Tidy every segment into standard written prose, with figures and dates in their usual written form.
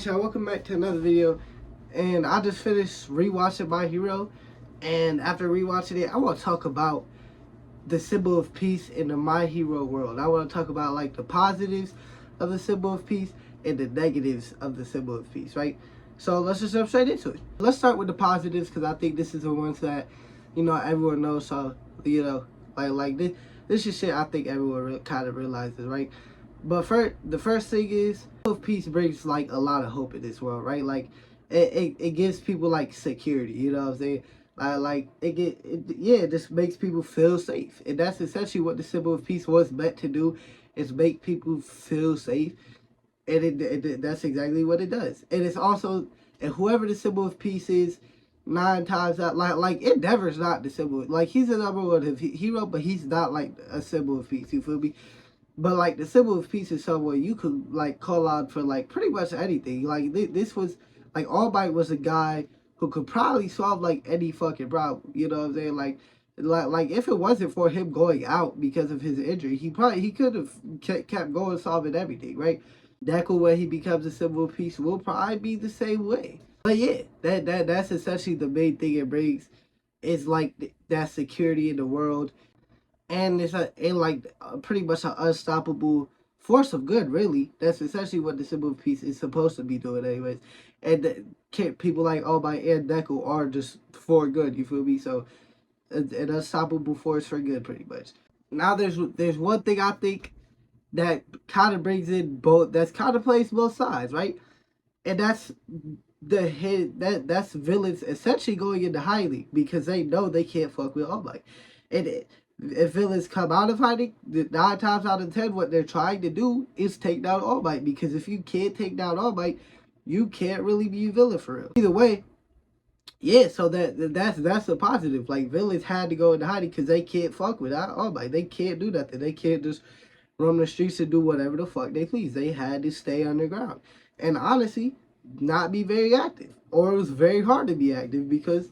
Y'all, welcome back to another video. And I just finished rewatching My Hero, and after rewatching it, I want to talk about the symbol of peace in the My Hero world. I want to talk about like the positives of the symbol of peace and the negatives of the symbol of peace, right? So let's just jump straight into it. Let's start with the positives because I think this is the ones that everyone knows. So like this is shit I think everyone kind of realizes, right? But first, the first thing is, peace brings like a lot of hope in this world, right? Like it gives people like security, you know what I'm saying? It just makes people feel safe, and that's essentially what the symbol of peace was meant to do, is make people feel safe, and that's exactly what it does. And it's also, and whoever the symbol of peace is, 9 times out, like Endeavor's not the symbol. Like he's a number one hero, but he's not like a symbol of peace. You feel me? But like the symbol of peace is somewhere you could like call out for like pretty much anything. Like this was like All Might was a guy who could probably solve like any fucking problem. You know what I'm saying? Like if it wasn't for him going out because of his injury, he could have kept going solving everything, right? Deku, when he becomes a symbol of peace, will probably be the same way. But yeah, that's essentially the main thing it brings, is like that security in the world, and it's pretty much an unstoppable force of good. Really, that's essentially what the symbol of peace is supposed to be doing, anyways. And people like All Might and Deku are just for good. You feel me? So an unstoppable force for good, pretty much. Now there's one thing I think that kind of brings in both. That's kind of plays both sides, right? And that's the hit that's villains essentially going into hiding because they know they can't fuck with All Might. And if villains come out of hiding, 9 times out of 10, what they're trying to do is take down All Might. Because if you can't take down All Might, you can't really be a villain for real. Either way, yeah. So that's a positive. Like villains had to go into hiding because they can't fuck with All Might. They can't do nothing. They can't just roam the streets and do whatever the fuck they please. They had to stay underground. And honestly, not be very active, or it was very hard to be active because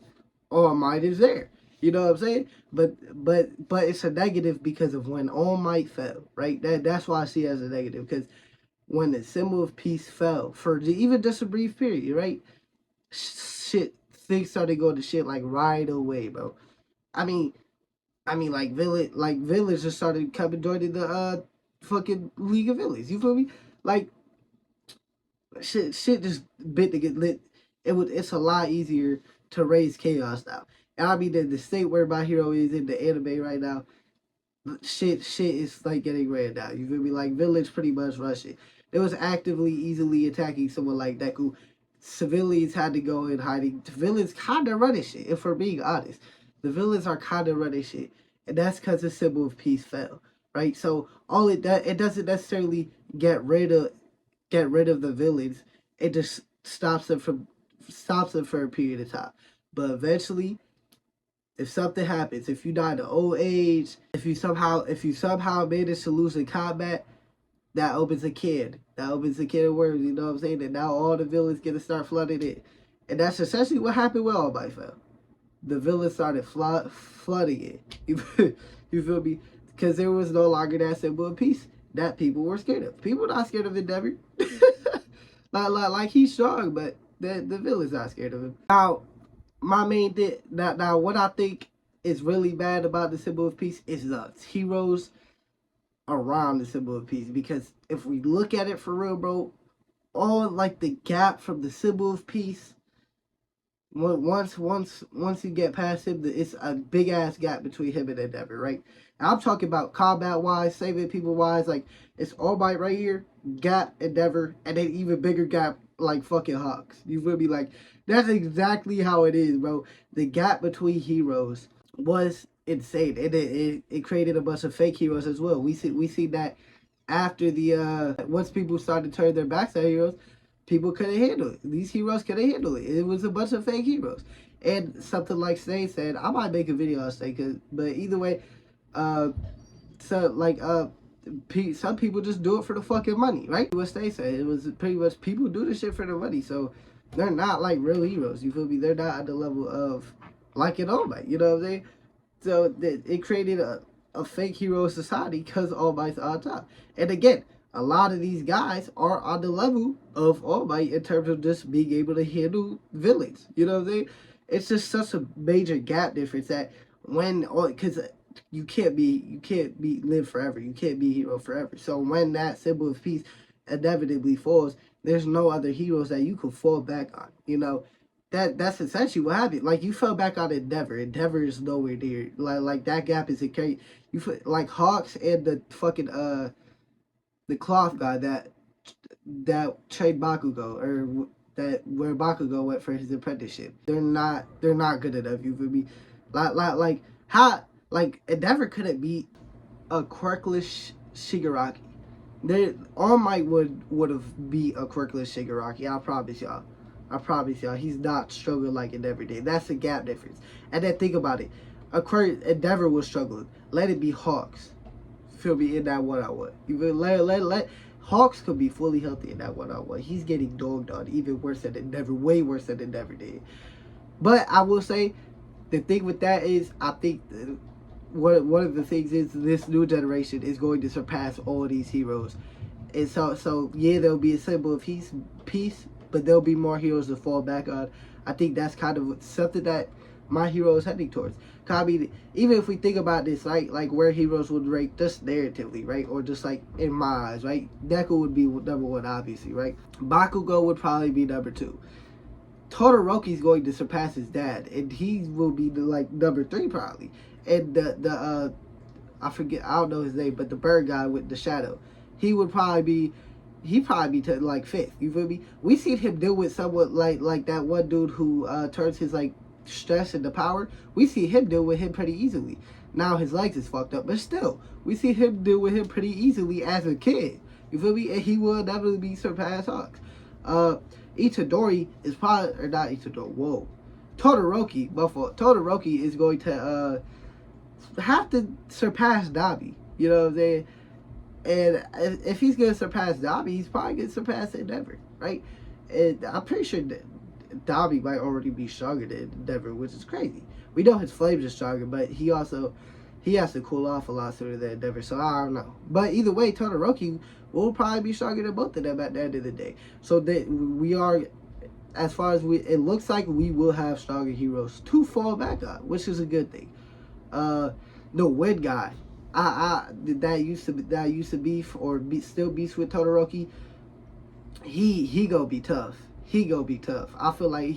All Might is there. You know what I'm saying? But it's a negative because of when All Might fell, right? That's why I see it as a negative, because when the symbol of peace fell for even just a brief period, right? Shit, things started going to shit like right away, bro. I mean, like villains just started coming joining the fucking League of Villains. You feel me? Like shit just bit to get lit. It's a lot easier to raise chaos now. And I mean the state where My Hero is in the anime right now, shit is like getting ran down. You feel me? Like villains pretty much rush it. It was actively easily attacking someone like Deku. Civilians had to go in hiding. The villains kinda running shit, if we're being honest. The villains are kinda running shit. And that's because the symbol of peace fell. Right? So it doesn't necessarily get rid of the villains. It just stops them for a period of time. But eventually, if something happens, if you die to old age, if you somehow manage to lose in combat, that opens a can. That opens a can of worms, you know what I'm saying? And now all the villains get to start flooding in. And that's essentially what happened with All Might fell. The villains started flooding it. You feel me? Because there was no longer that symbol of peace that people were scared of. People not scared of Endeavor. like he's strong, but the villain's not scared of him. Now, my main thing, now what I think is really bad about the symbol of peace is the heroes around the symbol of peace. Because if we look at it for real, bro, all like the gap from the symbol of peace, once you get past him, it's a big ass gap between him and Endeavor, right? And I'm talking about combat wise, saving people wise. Like it's All Might right here, gap Endeavor, and then even bigger gap like fucking Hawks. You feel me? Like that's exactly how it is, bro. The gap between heroes was insane, and it created a bunch of fake heroes as well. We see that after the once people started to turn their backs at heroes, people couldn't handle it. These heroes couldn't handle it. It was a bunch of fake heroes. And something like Stain said, I might make a video on Stain, but either way, some people just do it for the fucking money, right? What Stain said, it was pretty much people do this shit for the money, so they're not like real heroes. You feel me? They're not at the level of like an All Might. You know what I'm saying? So it created a fake hero society because All Might's on top. And again, a lot of these guys are on the level of All Might in terms of just being able to handle villains. You know what I'm saying? It's just such a major gap difference that because you can't be live forever. You can't be a hero forever. So when that symbol of peace inevitably falls, there's no other heroes that you could fall back on. You know, that's essentially what happened. Like you fell back on Endeavor. Endeavor is nowhere near. Like that gap is a crazy. Like Hawks and the fucking the cloth guy that trained Bakugo, or that where Bakugo went for his apprenticeship. They're not good enough. You feel me? Like how Endeavor couldn't beat a quirkless Shigaraki. All Might would have beat a quirkless Shigaraki. I promise y'all. He's not struggling like Endeavor did. That's a gap difference. And then think about it. Endeavor was struggling. Let it be Hawks. Feel me, in that one-on-one. You let Hawks could be fully healthy in that one-on-one. He's getting dogged on even worse than Endeavor, way worse than Endeavor did. But I will say, the thing with that is, I think one of the things is this new generation is going to surpass all these heroes. And so yeah, there'll be a symbol of peace, but there'll be more heroes to fall back on. I think that's kind of something that My Hero is heading towards. I mean, even if we think about this, right, like where heroes would rank just narratively, right, or just like in my eyes, right, Deku would be number one, obviously, right. Bakugo would probably be number two. Todoroki's going to surpass his dad, and he will be like number three probably. And I forget, I don't know his name, but the bird guy with the shadow, he would probably be. He'd probably be like fifth. You feel me? We seen him deal with someone like that one dude who turns his like stress into power. We see him deal with him pretty easily. Now his legs is fucked up, but still, we see him deal with him pretty easily as a kid. You feel me? And he will definitely be surpassed Hawks. Itadori is probably, or not Itadori. Whoa, Todoroki. Todoroki is going to have to surpass Dabi. You know what I'm saying? And if he's going to surpass Dabi, he's probably going to surpass Endeavor, right? And I'm pretty sure Dabi might already be stronger than Endeavor, which is crazy. We know his flames are stronger, but he has to cool off a lot sooner than Endeavor, so I don't know. But either way, Todoroki will probably be stronger than both of them at the end of the day. So that we are, as far as it looks like we will have stronger heroes to fall back on, which is a good thing. The Wind guy. That used to beef or still beefs with Todoroki. He gonna be tough. I feel like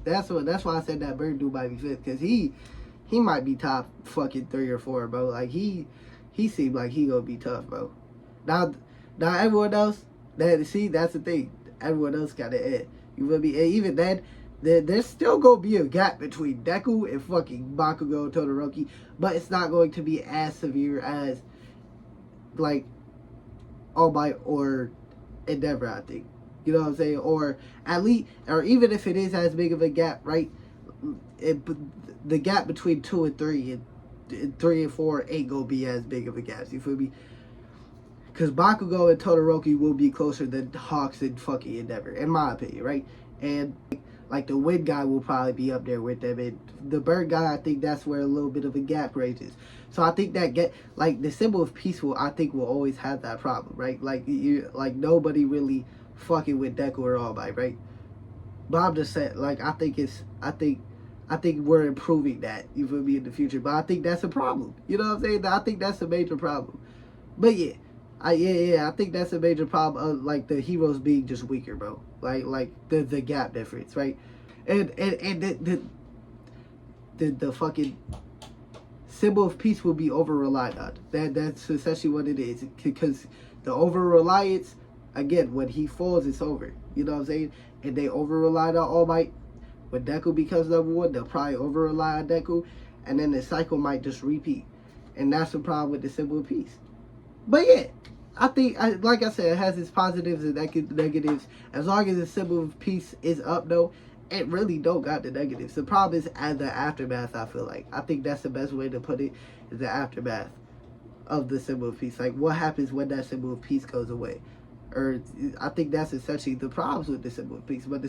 that's why I said that bird dude might be fifth, because he might be top fucking 3 or 4, bro. Like he seemed like he gonna be tough, bro. Now everyone else, that's the thing. Everyone else got to end. You feel me? And even then, there's still gonna be a gap between Deku and fucking Bakugo and Todoroki, but it's not going to be as severe as like All Might or Endeavor, I think. You know what I'm saying? Or at least, or even if it is as big of a gap, right? The gap between 2 and 3 and 3 and 4 ain't gonna be as big of a gap. You feel me? Because Bakugo and Todoroki will be closer than Hawks and fucking Endeavor, in my opinion, right? And like the Wind guy will probably be up there with them, and the Bird guy, I think that's where a little bit of a gap ranges. So I think that the symbol of peace will always have that problem, right? Like nobody really fucking with Deku or All Might, right? But I'm just saying, like I think we're improving that, you feel me, in the future. But I think that's a problem. You know what I'm saying? I think that's a major problem. But yeah. I think that's a major problem of like the heroes being just weaker, bro. Like the gap difference, right? And the fucking symbol of peace will be over relied on. That's essentially what it is. Because the over reliance, again, when he falls, it's over. You know what I'm saying? And they over relied on All Might. When Deku becomes number one, they'll probably over rely on Deku, and then the cycle might just repeat. And that's the problem with the symbol of peace. But yeah, I think, like I said, it has its positives and negatives. As long as the symbol of peace is up, though, it really don't got the negatives. The problem is at the aftermath, I feel like. I think that's the best way to put it, is the aftermath of the symbol of peace. Like, what happens when that symbol of peace goes away? Or, I think that's essentially the problems with the symbol of peace. But the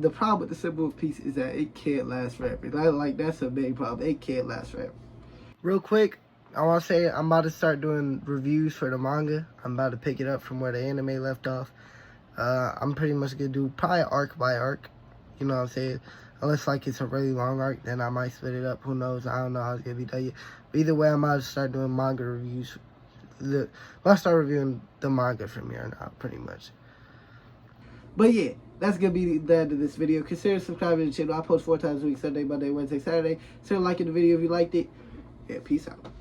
problem with the symbol of peace is that it can't last forever. Like, that's a big problem. It can't last forever. Real quick, I want to say I'm about to start doing reviews for the manga. I'm about to pick it up from where the anime left off. I'm pretty much going to do probably arc by arc. You know what I'm saying? Unless, like, it's a really long arc, then I might split it up. Who knows? I don't know how it's going to be done yet. But either way, I'm about to start doing manga reviews. I'll start reviewing the manga from here on out, pretty much. But yeah, that's going to be the end of this video. Consider subscribing to the channel. I post 4 times a week, Sunday, Monday, Wednesday, Saturday. Consider liking the video if you liked it. Yeah, peace out.